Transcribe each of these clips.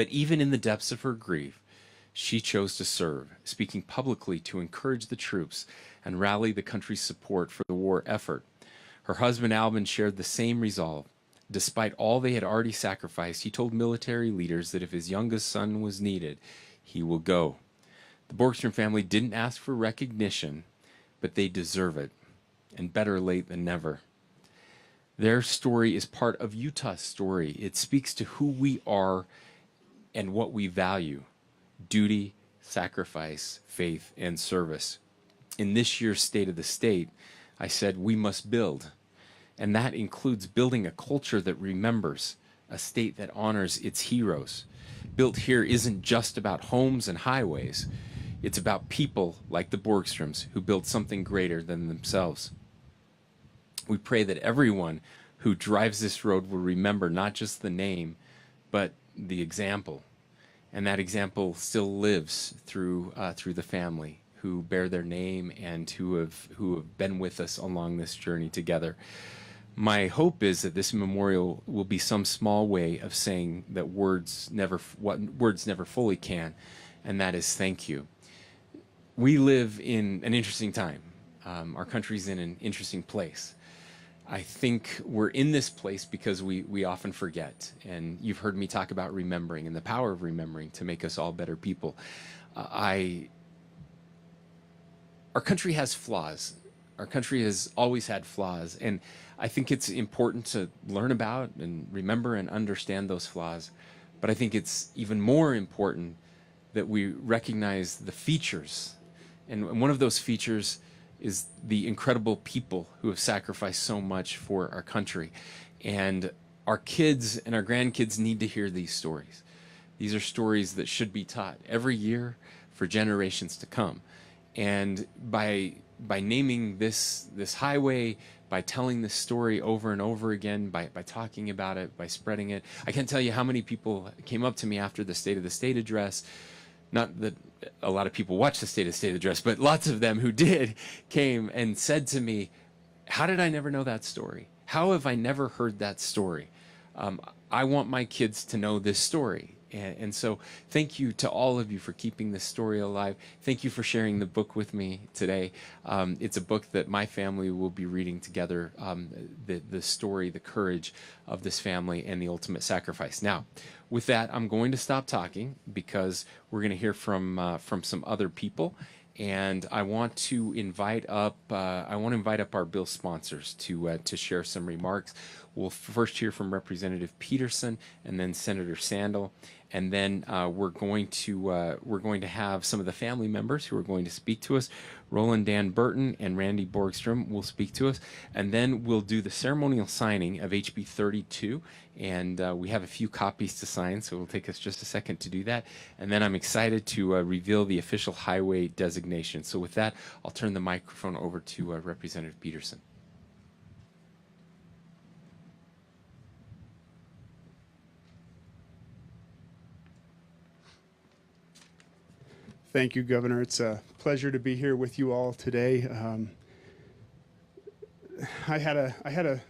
But even in the depths of her grief, she chose to serve, speaking publicly to encourage the troops and rally the country's support for the war effort. Her husband Albin shared the same resolve. Despite all they had already sacrificed, he told military leaders that if his youngest son was needed, he will go. The Borgstrom family didn't ask for recognition, but they deserve it, and better late than never. Their story is part of Utah's story. It speaks to who we are and what we value: duty, sacrifice, faith, and service. In this year's State of the State, I said we must build. And that includes building a culture that remembers, a state that honors its heroes. Built here isn't just about homes and highways. It's about people like the Borgstroms who built something greater than themselves. We pray that everyone who drives this road will remember not just the name, but the example. And that example still lives through the family who bear their name and who have been with us along this journey together. My hope is that this memorial will be some small way of saying that what words never fully can, and that is thank you. We live in an interesting time. Our country's in an interesting place. I think we're in this place because we often forget, and you've heard me talk about remembering and the power of remembering to make us all better people. Our country has flaws. Our country has always had flaws, and I think it's important to learn about and remember and understand those flaws. But I think it's even more important that we recognize the features. And one of those features is the incredible people who have sacrificed so much for our country. And our kids and our grandkids need to hear these stories. These are stories that should be taught every year for generations to come. And by naming this highway, by telling this story over and over again, by talking about it, by spreading it. I can't tell you how many people came up to me after the State of the State address. Not that a lot of people watched the State of the State address, but lots of them who did came and said to me, how did I never know that story? How have I never heard that story? I want my kids to know this story. And so thank you to all of you for keeping this story alive. Thank you for sharing the book with me today. It's a book that my family will be reading together, the story, the courage of this family and the ultimate sacrifice. Now, with that, I'm going to stop talking because we're going to hear from some other people. And I want to invite up our bill sponsors to share some remarks. We'll first hear from Representative Peterson and then Senator Sandel, and then we're going to have some of the family members who are going to speak to us. Roland Dan Burton and Randy Borgstrom will speak to us, and then we'll do the ceremonial signing of HB 32, and we have a few copies to sign, so it'll take us just a second to do that. And then I'm excited to reveal the official highway designation. So with that, I'll turn the microphone over to Representative Peterson. Thank you, Governor. It's a pleasure to be here with you all today. I had a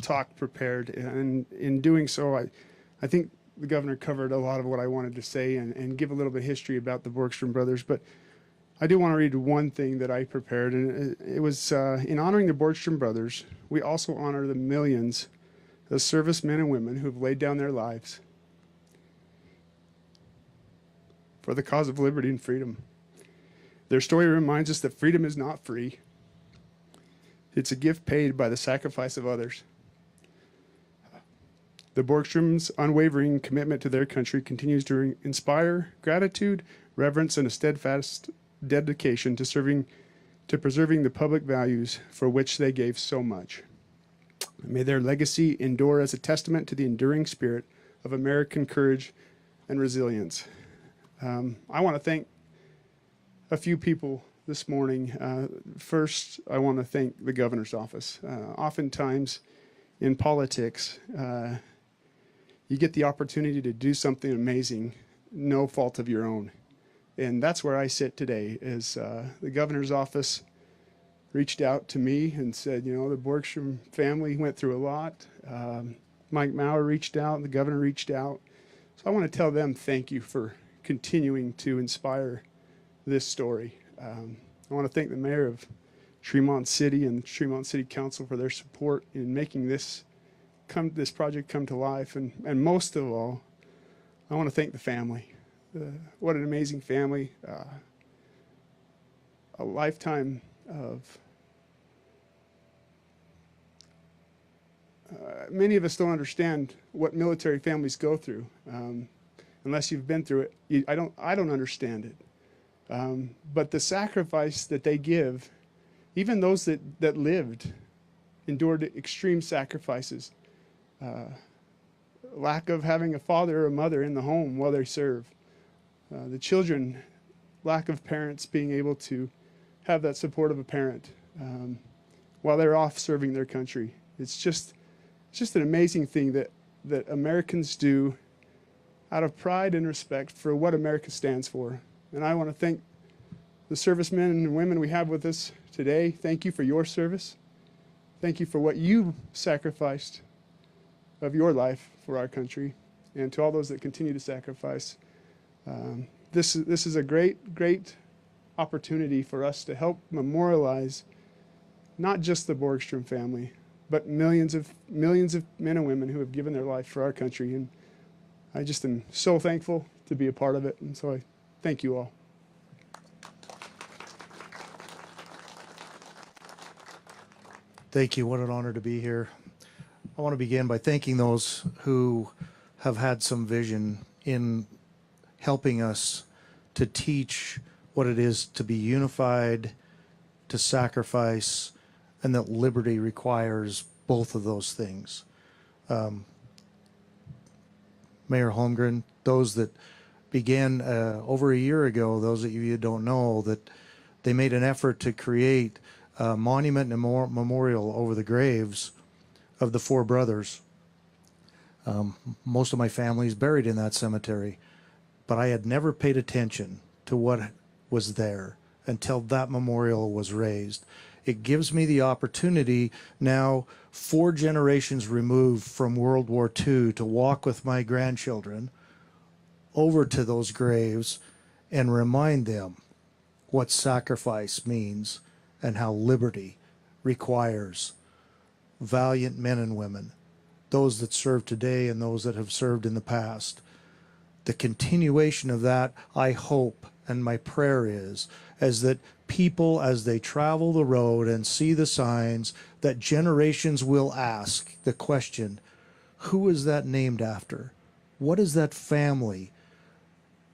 talk prepared, and in doing so, I think the Governor covered a lot of what I wanted to say and give a little bit of history about the Borgstrom brothers. But I do want to read one thing that I prepared, and it was in honoring the Borgstrom brothers, we also honor the millions of servicemen and women who have laid down their lives for the cause of liberty and freedom. Their story reminds us that freedom is not free. It's a gift paid by the sacrifice of others. The Borgstroms' unwavering commitment to their country continues to inspire gratitude, reverence, and a steadfast dedication to preserving the public values for which they gave so much. May their legacy endure as a testament to the enduring spirit of American courage and resilience. I want to thank a few people this morning. First, I want to thank the governor's office. Oftentimes in politics, you get the opportunity to do something amazing, no fault of your own. And that's where I sit today, is the governor's office reached out to me and said, you know, the Borgstrom family went through a lot. Mike Maurer reached out, the governor reached out. So I want to tell them thank you for continuing to inspire this story. I want to thank the mayor of Tremont City and the Tremont City Council for their support in making this project come to life. And most of all, I want to thank the family. What an amazing family. A lifetime of many of us don't understand what military families go through unless you've been through it. I don't understand it. But the sacrifice that they give, even those that lived, endured extreme sacrifices. Lack of having a father or a mother in the home while they serve. The children, lack of parents being able to have that support of a parent while they're off serving their country. It's just an amazing thing that Americans do out of pride and respect for what America stands for. And I want to thank the servicemen and women we have with us today. Thank you for your service. Thank you for what you sacrificed of your life for our country, and to all those that continue to sacrifice. This is a great opportunity for us to help memorialize not just the Borgstrom family, but millions of men and women who have given their life for our country. And I just am so thankful to be a part of it. And so I thank you all. Thank you. What an honor to be here. I want to begin by thanking those who have had some vision in helping us to teach what it is to be unified, to sacrifice, and that liberty requires both of those things. Mayor Holmgren, those that began over a year ago, those of you who don't know, that they made an effort to create a monument and a memorial over the graves of the four brothers. Most of my family is buried in that cemetery, but I had never paid attention to what was there until that memorial was raised. It gives me the opportunity now, 4 generations removed from World War II, to walk with my grandchildren over to those graves and remind them what sacrifice means and how liberty requires valiant men and women, those that serve today and those that have served in the past. The continuation of that, I hope, and my prayer is that people, as they travel the road and see the signs, that generations will ask the question, who is that named after? What is that family?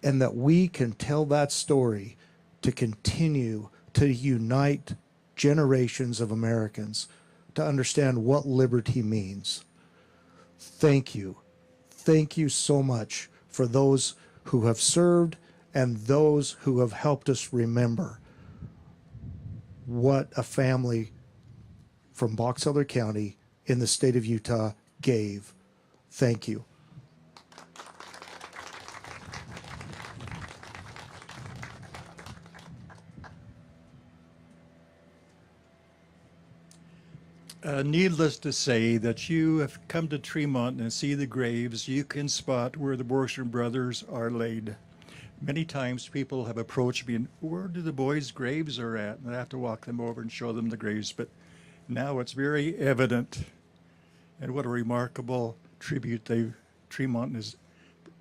And that we can tell that story to continue to unite generations of Americans to understand what liberty means. Thank you. Thank you so much for those who have served and those who have helped us remember what a family from Box Elder County in the state of Utah gave. Thank you. Needless to say that you have come to Tremont and see the graves, you can spot where the Borgstrom brothers are laid. Many times people have approached me and, where do the boys' graves are at? And I have to walk them over and show them the graves, but now it's very evident. And what a remarkable tribute Tremont has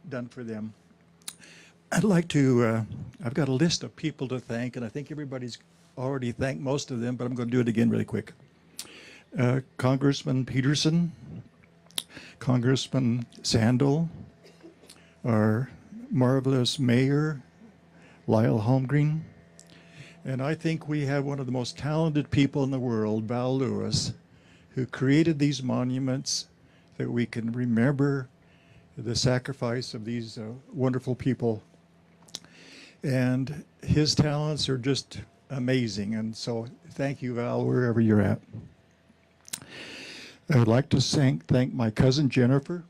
done for them. I'd like to, I've got a list of people to thank, and I think everybody's already thanked most of them, but I'm going to do it again really quick. Congressman Peterson, Congressman Sandel, our marvelous mayor, Lyle Holmgren, and I think we have one of the most talented people in the world, Val Lewis, who created these monuments that we can remember the sacrifice of these wonderful people. And his talents are just amazing, and so thank you, Val, wherever you're at. I would like to thank my cousin Jennifer,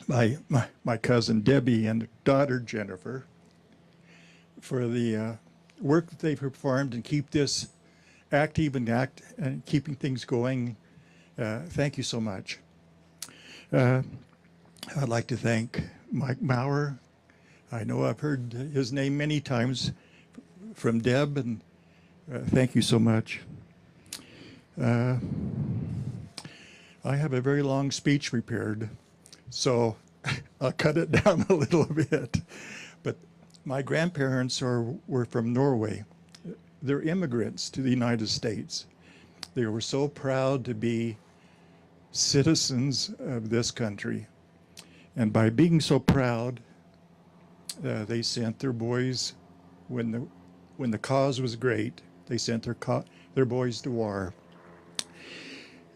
my cousin Debbie and daughter Jennifer for the work that they've performed and keep this active and keeping things going. Thank you so much. I'd like to thank Mike Maurer. I know I've heard his name many times from Deb, and thank you so much. I have a very long speech prepared, so I'll cut it down a little bit. But my grandparents were from Norway. They're immigrants to the United States. They were so proud to be citizens of this country. And by being so proud, they sent their boys, when the cause was great, they sent their boys to war.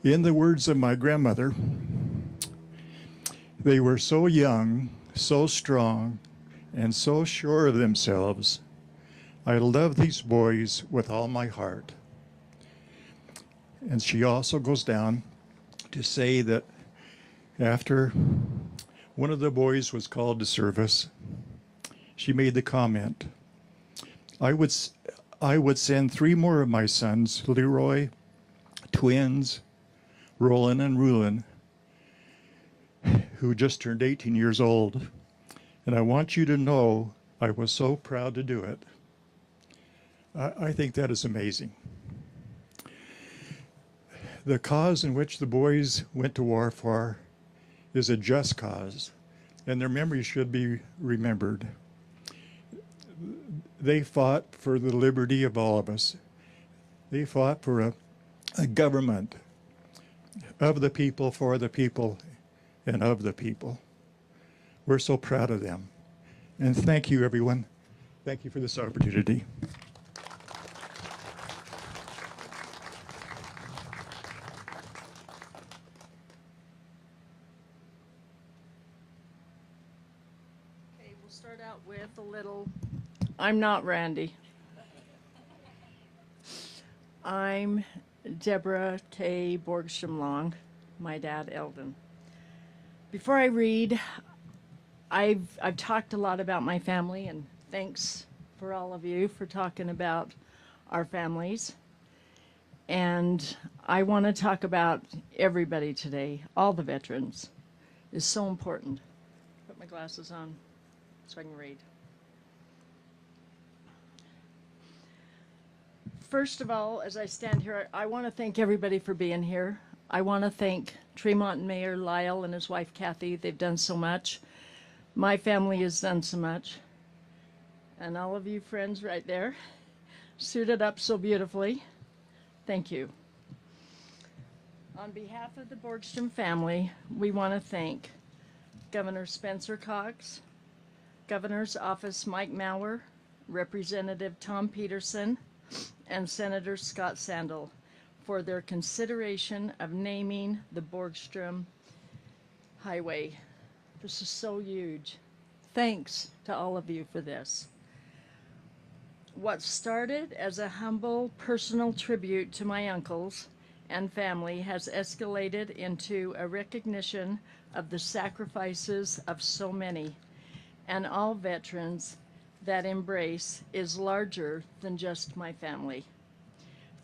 In the words of my grandmother, they were so young, so strong, and so sure of themselves. I love these boys with all my heart. And she also goes down to say that after one of the boys was called to service, she made the comment, I would send 3 more of my sons, Leroy, twins, Roland and Rulin, who just turned 18 years old. And I want you to know I was so proud to do it. I think that is amazing. The cause in which the boys went to war for is a just cause, and their memory should be remembered. They fought for the liberty of all of us. They fought for a government of the people, for the people, and of the people. We're so proud of them. And thank you, everyone. Thank you for this opportunity. Okay, we'll start out with a little, I'm not Randy. I'm Deborah Tay Borgstrom Long, my dad Eldon. Before I read, I've talked a lot about my family, and thanks for all of you for talking about our families. And I want to talk about everybody today, all the veterans. It's so important. Put my glasses on so I can read. First of all, as I stand here, I want to thank everybody for being here. I want to thank Tremont Mayor Lyle and his wife Kathy. They've done so much. My family has done so much. And all of you friends right there, suited up so beautifully. Thank you. On behalf of the Borgstrom family, we want to thank Governor Spencer Cox, Governor's Office Mike Maurer, Representative Tom Peterson, and Senator Scott Sandel for their consideration of naming the Borgstrom Highway. This is so huge. Thanks to all of you for this. What started as a humble personal tribute to my uncles and family has escalated into a recognition of the sacrifices of so many and all veterans. That embrace is larger than just my family.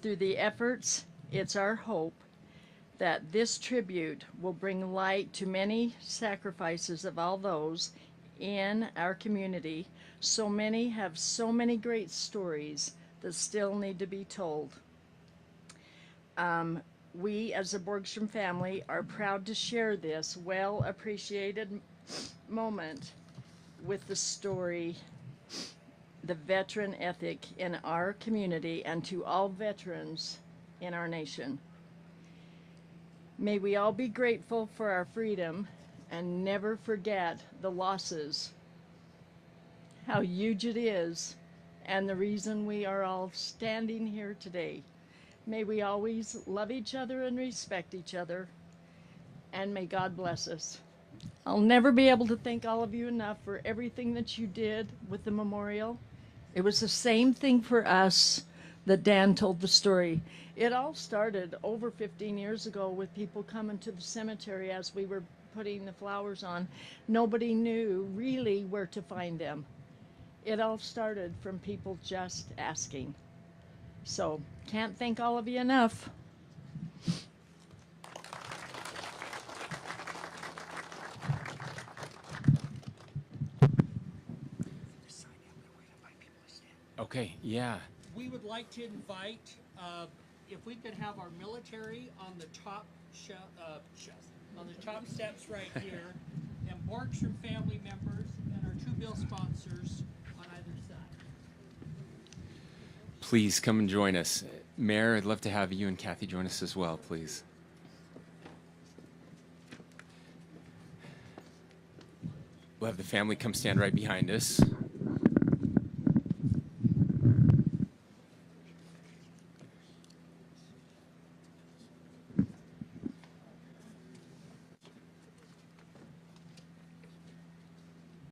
Through the efforts, it's our hope that this tribute will bring light to many sacrifices of all those in our community. So many have so many great stories that still need to be told. We as a Borgstrom family are proud to share this well appreciated moment with the story, the veteran ethic in our community, and to all veterans in our nation. May we all be grateful for our freedom and never forget the losses, how huge it is, and the reason we are all standing here today. May we always love each other and respect each other, and may God bless us. I'll never be able to thank all of you enough for everything that you did with the memorial. It was the same thing for us that Dan told the story. It all started over 15 years ago with people coming to the cemetery as we were putting the flowers on. Nobody knew really where to find them. It all started from people just asking. So, can't thank all of you enough. Okay, yeah. We would like to invite, if we could have our military on the top on the top steps right here, and Borgstrom family members and our two bill sponsors on either side. Please come and join us. Mayor, I'd love to have you and Kathy join us as well, please. We'll have the family come stand right behind us.